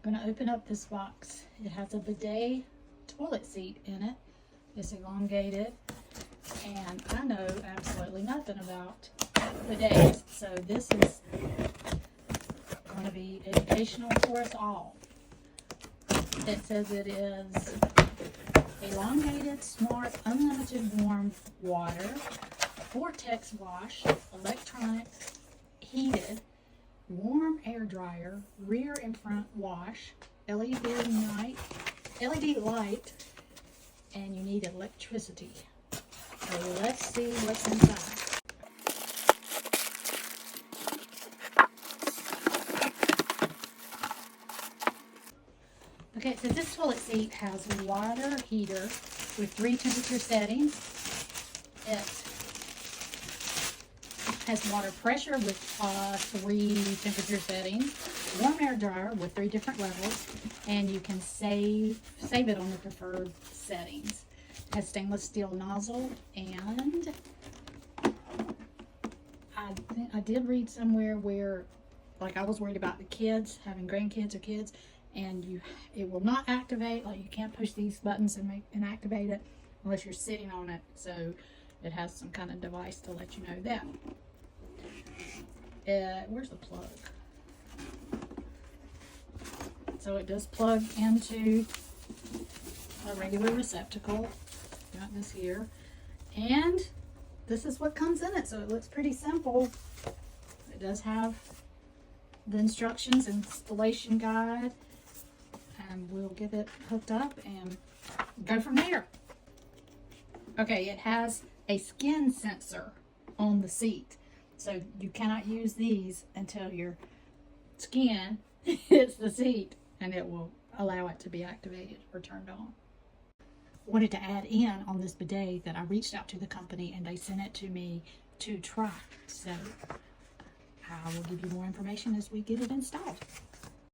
I'm going to open up this box. It has a bidet toilet seat in it. It's elongated, and I know absolutely nothing about bidets, so this is going to be educational for us all. It says it is elongated, smart, unlimited warm water, Vortex wash, electronic, heated, warm air dryer, rear and front wash, LED light, and you need electricity. So let's see what's inside. Okay, so this toilet seat has a water heater with 3 temperature settings. It has water pressure with 3 temperature settings, warm air dryer with 3 different levels, and you can save it on the preferred settings. It has stainless steel nozzle, and I did read somewhere where, like, I was worried about the kids having grandkids or kids, and it will not activate. Like, you can't push these buttons and activate it unless you're sitting on it. So it has some kind of device to let you know that. Where's the plug? So it does plug into a regular receptacle. Got this here, and this is what comes in it. So it looks pretty simple. It does have the instructions, installation guide, and we'll get it hooked up and go from there. Okay, it has a skin sensor on the seat, so you cannot use these until your skin hits the seat, and it will allow it to be activated or turned on. Wanted to add in on this bidet that I reached out to the company and they sent it to me to try. So I will give you more information as we get it installed.